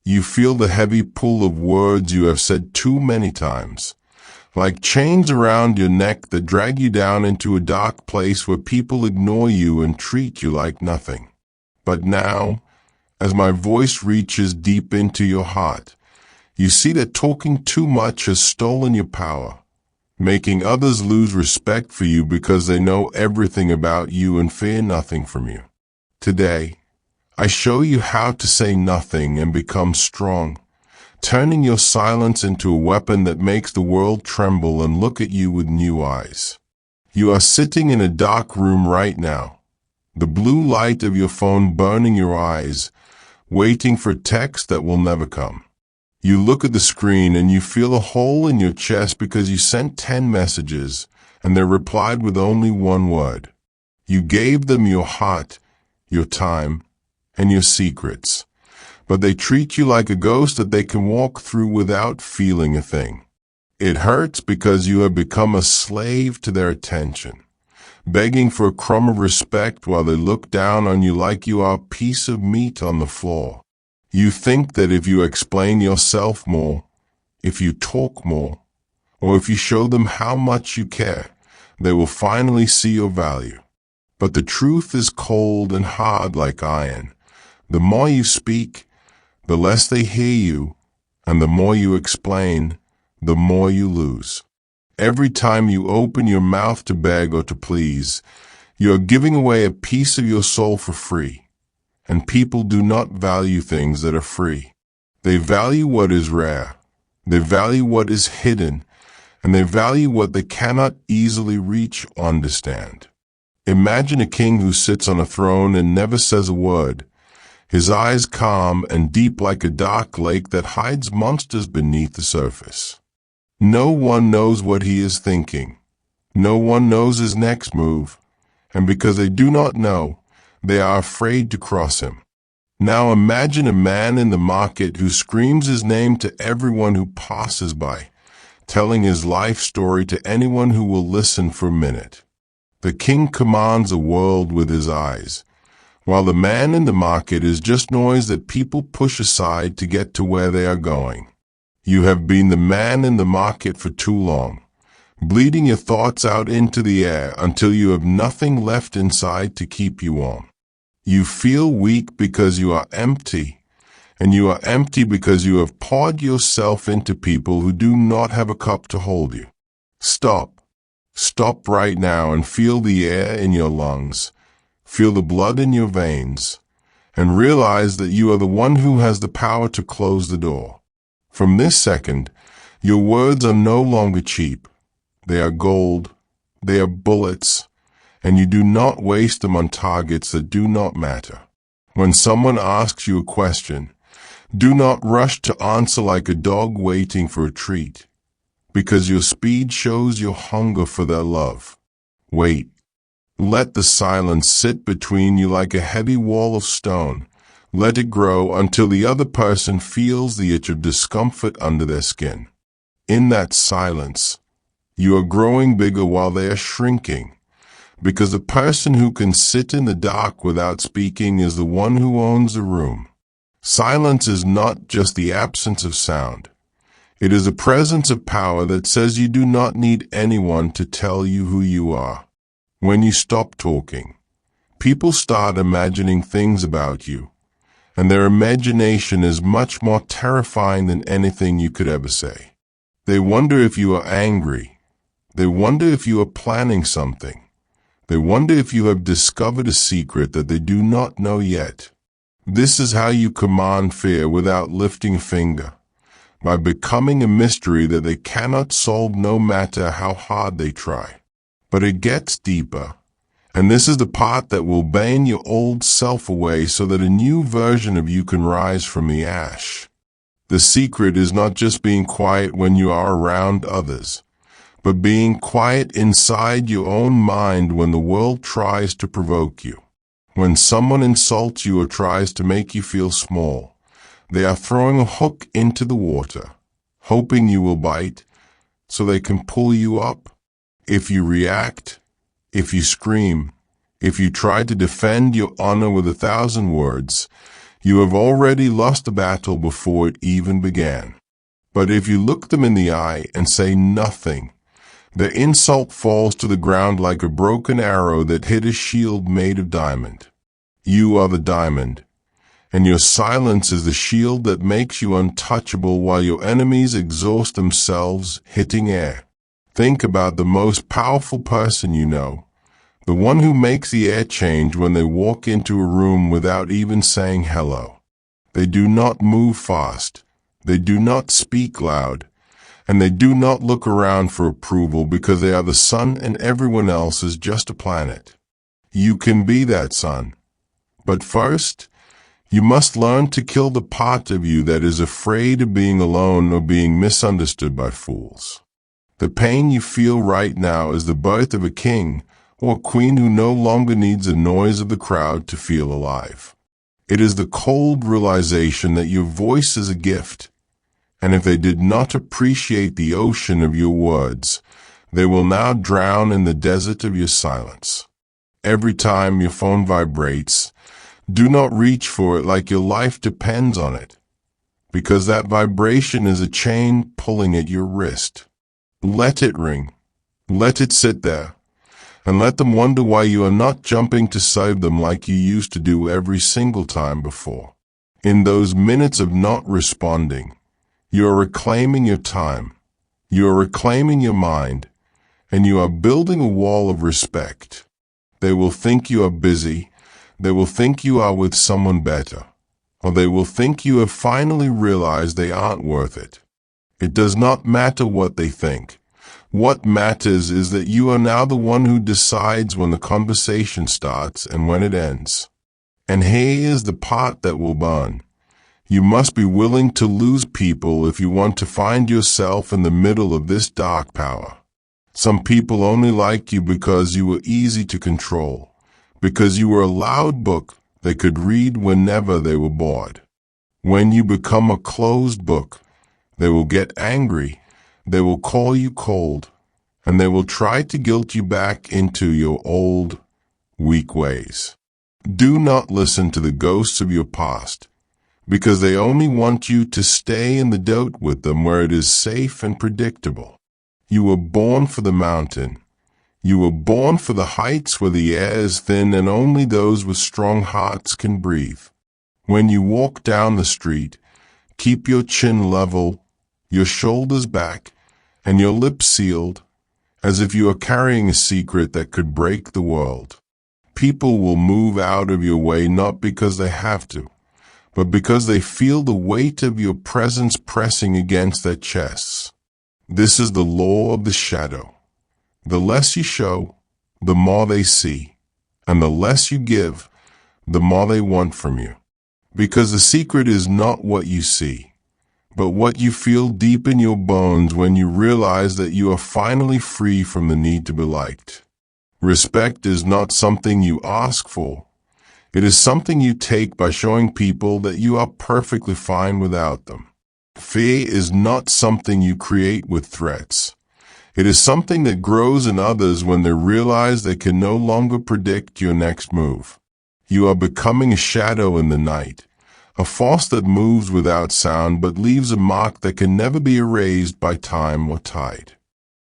You feel the heavy pull of words you have said too many times, like chains around your neck that drag you down into a dark place where people ignore you and treat you like nothing. But now, as my voice reaches deep into your heart, you see that talking too much has stolen your power, making others lose respect for you because they know everything about you and fear nothing from you. Today, I show you how to say nothing and become strong, turning your silence into a weapon that makes the world tremble and look at you with new eyes. You are sitting in a dark room right now, the blue light of your phone burning your eyes, waiting for text that will never come. You look at the screen and you feel a hole in your chest because you sent 10 messages and they're replied with only one word. You gave them your heart, your time, and your secrets, but they treat you like a ghost that they can walk through without feeling a thing. It hurts because you have become a slave to their attention, begging for a crumb of respect while they look down on you like you are a piece of meat on the floor. You think that if you explain yourself more, if you talk more, or if you show them how much you care, they will finally see your value. But the truth is cold and hard like iron. The more you speak, the less they hear you, and the more you explain, the more you lose. Every time you open your mouth to beg or to please, you are giving away a piece of your soul for free. And people do not value things that are free. They value what is rare. They value what is hidden. And they value what they cannot easily reach or understand. Imagine a king who sits on a throne and never says a word, his eyes calm and deep like a dark lake that hides monsters beneath the surface. No one knows what he is thinking. No one knows his next move. And because they do not know, they are afraid to cross him. Now imagine a man in the market who screams his name to everyone who passes by, telling his life story to anyone who will listen for a minute. The king commands a world with his eyes, while the man in the market is just noise that people push aside to get to where they are going. You have been the man in the market for too long, bleeding your thoughts out into the air until you have nothing left inside to keep you warm. You feel weak because you are empty, and you are empty because you have poured yourself into people who do not have a cup to hold you. Stop. Stop right now and feel the air in your lungs, feel the blood in your veins, and realize that you are the one who has the power to close the door. From this second, your words are no longer cheap. They are gold. They are bullets. And you do not waste them on targets that do not matter. When someone asks you a question, do not rush to answer like a dog waiting for a treat, because your speed shows your hunger for their love. Wait. Let the silence sit between you like a heavy wall of stone. Let it grow until the other person feels the itch of discomfort under their skin. In that silence, you are growing bigger while they are shrinking. Because the person who can sit in the dark without speaking is the one who owns the room. Silence is not just the absence of sound. It is a presence of power that says you do not need anyone to tell you who you are. When you stop talking, people start imagining things about you, and their imagination is much more terrifying than anything you could ever say. They wonder if you are angry. They wonder if you are planning something. They wonder if you have discovered a secret that they do not know yet. This is how you command fear without lifting a finger, by becoming a mystery that they cannot solve no matter how hard they try. But it gets deeper, and this is the part that will bane your old self away so that a new version of you can rise from the ash. The secret is not just being quiet when you are around others, but being quiet inside your own mind when the world tries to provoke you. When someone insults you or tries to make you feel small, they are throwing a hook into the water, hoping you will bite so they can pull you up. If you react, if you scream, if you try to defend your honor with 1,000 words, You have already lost the battle before it even began. But if you look them in the eye and say nothing, their insult falls to the ground like a broken arrow that hit a shield made of diamond. You are the diamond, and your silence is the shield that makes you untouchable while your enemies exhaust themselves hitting air. Think about the most powerful person you know, the one who makes the air change when they walk into a room without even saying hello. They do not move fast, they do not speak loud, and they do not look around for approval because they are the sun and everyone else is just a planet. You can be that sun. But first, you must learn to kill the part of you that is afraid of being alone or being misunderstood by fools. The pain you feel right now is the birth of a king or a queen who no longer needs the noise of the crowd to feel alive. It is the cold realization that your voice is a gift, and if they did not appreciate the ocean of your words, they will now drown in the desert of your silence. Every time your phone vibrates, do not reach for it like your life depends on it, because that vibration is a chain pulling at your wrist. Let it ring. Let it sit there. And let them wonder why you are not jumping to save them like you used to do every single time before. In those minutes of not responding, you are reclaiming your time. You are reclaiming your mind. And you are building a wall of respect. They will think you are busy. They will think you are with someone better. Or they will think you have finally realized they aren't worth it. It does not matter what they think. What matters is that you are now the one who decides when the conversation starts and when it ends. And here is the part that will burn. You must be willing to lose people if you want to find yourself in the middle of this dark power. Some people only like you because you were easy to control, because you were a loud book they could read whenever they were bored. When you become a closed book, they will get angry, they will call you cold, and they will try to guilt you back into your old, weak ways. Do not listen to the ghosts of your past, because they only want you to stay in the dirt with them where it is safe and predictable. You were born for the mountain. You were born for the heights where the air is thin and only those with strong hearts can breathe. When you walk down the street, keep your chin level, your shoulders back, and your lips sealed, as if you are carrying a secret that could break the world. People will move out of your way not because they have to, but because they feel the weight of your presence pressing against their chests. This is the law of the shadow. The less you show, the more they see, and the less you give, the more they want from you. Because the secret is not what you see, but what you feel deep in your bones when you realize that you are finally free from the need to be liked. Respect is not something you ask for. It is something you take by showing people that you are perfectly fine without them. Fear is not something you create with threats. It is something that grows in others when they realize they can no longer predict your next move. You are becoming a shadow in the night, a force that moves without sound but leaves a mark that can never be erased by time or tide.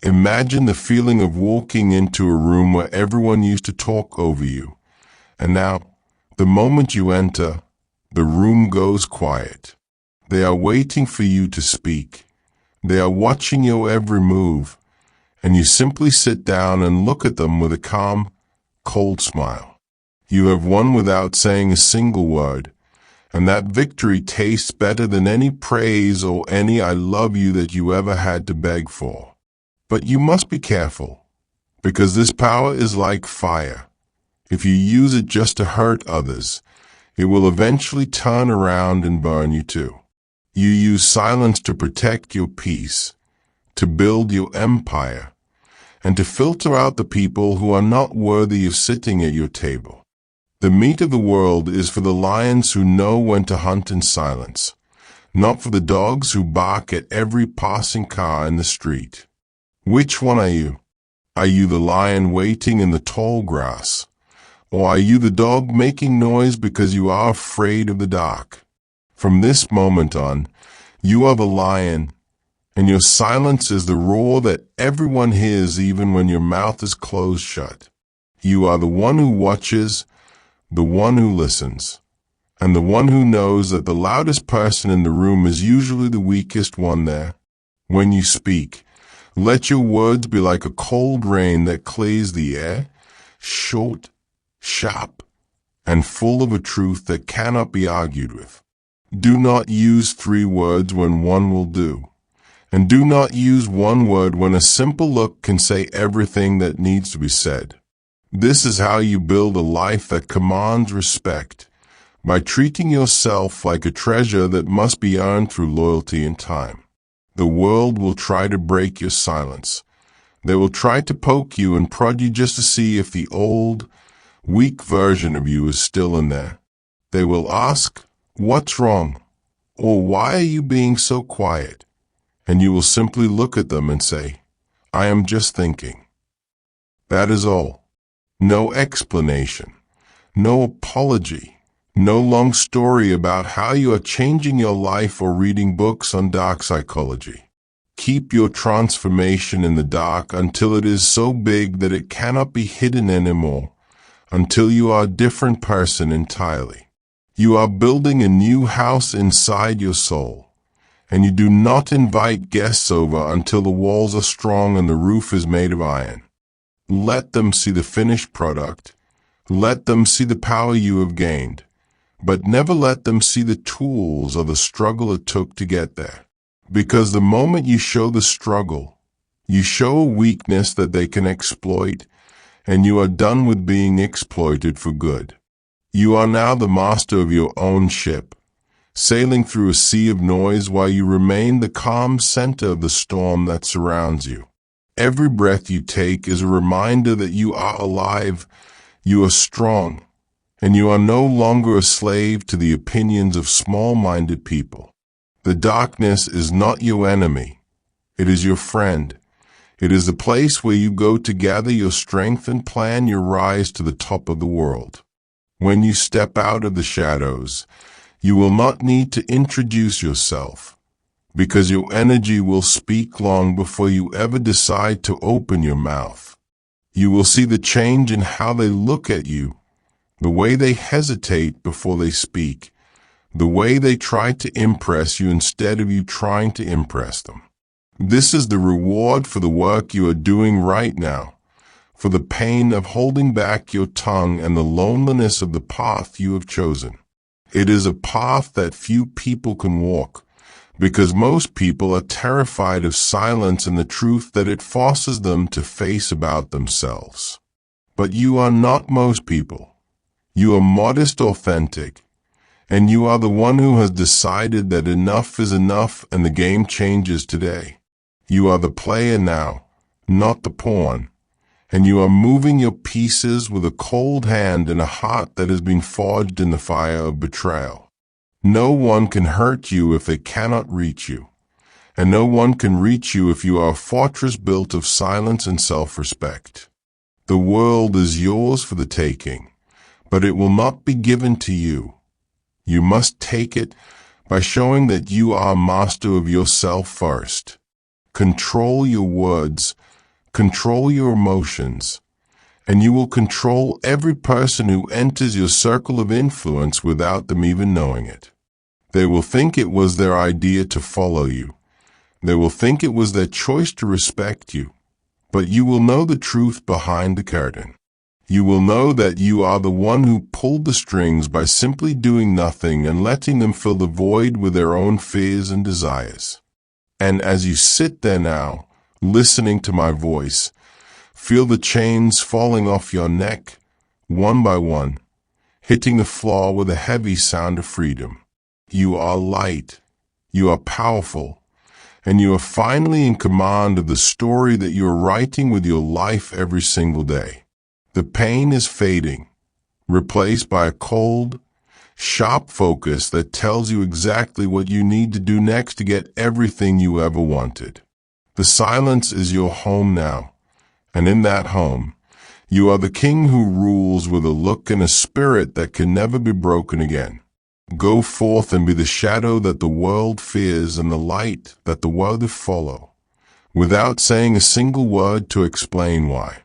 Imagine the feeling of walking into a room where everyone used to talk over you, and now, the moment you enter, the room goes quiet. They are waiting for you to speak. They are watching your every move, and you simply sit down and look at them with a calm, cold smile. You have won without saying a single word, and that victory tastes better than any praise or any "I love you" that you ever had to beg for. But you must be careful, because this power is like fire. If you use it just to hurt others, it will eventually turn around and burn you too. You use silence to protect your peace, to build your empire, and to filter out the people who are not worthy of sitting at your table. The meat of the world is for the lions who know when to hunt in silence, not for the dogs who bark at every passing car in the street. Which one are you? Are you the lion waiting in the tall grass, Or are you the dog making noise because you are afraid of the dark? From this moment on, you are the lion, and your silence is the roar that everyone hears even when your mouth is closed shut. You are the one who watches, the one who listens, and the one who knows that the loudest person in the room is usually the weakest one there. When you speak, let your words be like a cold rain that clears the air, short, sharp, and full of a truth that cannot be argued with. Do not use 3 words when one will do. And do not use 1 word when a simple look can say everything that needs to be said. This is how you build a life that commands respect, by treating yourself like a treasure that must be earned through loyalty and time. The world will try to break your silence. They will try to poke you and prod you just to see if the old, weak version of you is still in there. They will ask, "What's wrong?" or "Why are you being so quiet?" And you will simply look at them and say, "I am just thinking." That is all. No explanation, no apology, no long story about how you are changing your life or reading books on dark psychology. Keep your transformation in the dark until it is so big that it cannot be hidden anymore, until you are a different person entirely. You are building a new house inside your soul, and you do not invite guests over until the walls are strong and the roof is made of iron. Let them see the finished product. Let them see the power you have gained, but never let them see the tools or the struggle it took to get there. Because the moment you show the struggle, you show a weakness that they can exploit, and you are done with being exploited for good. You are now the master of your own ship, sailing through a sea of noise while you remain the calm center of the storm that surrounds you. Every breath you take is a reminder that you are alive, you are strong, and you are no longer a slave to the opinions of small-minded people. The darkness is not your enemy. It is your friend. It is the place where you go to gather your strength and plan your rise to the top of the world. When you step out of the shadows, you will not need to introduce yourself, because your energy will speak long before you ever decide to open your mouth. You will see the change in how they look at you, the way they hesitate before they speak, the way they try to impress you instead of you trying to impress them. This is the reward for the work you are doing right now, for the pain of holding back your tongue and the loneliness of the path you have chosen. It is a path that few people can walk, because most people are terrified of silence and the truth that it forces them to face about themselves. But you are not most people. You are modest, authentic, and you are the one who has decided that enough is enough and the game changes today. You are the player now, not the pawn, and you are moving your pieces with a cold hand and a heart that has been forged in the fire of betrayal. No one can hurt you if they cannot reach you, and no one can reach you if you are a fortress built of silence and self-respect. The world is yours for the taking, but it will not be given to you. You must take it by showing that you are master of yourself first. Control your words, control your emotions, and you will control every person who enters your circle of influence without them even knowing it. They will think it was their idea to follow you. They will think it was their choice to respect you. But you will know the truth behind the curtain. You will know that you are the one who pulled the strings by simply doing nothing and letting them fill the void with their own fears and desires. And as you sit there now, listening to my voice, feel the chains falling off your neck, one by one, hitting the floor with a heavy sound of freedom. You are light, you are powerful, and you are finally in command of the story that you are writing with your life every single day. The pain is fading, replaced by a cold, sharp focus that tells you exactly what you need to do next to get everything you ever wanted. The silence is your home now, and in that home, You are the king who rules with a look and a spirit that can never be broken again. Go forth and be the shadow that the world fears and the light that the world will follow, without saying a single word to explain why.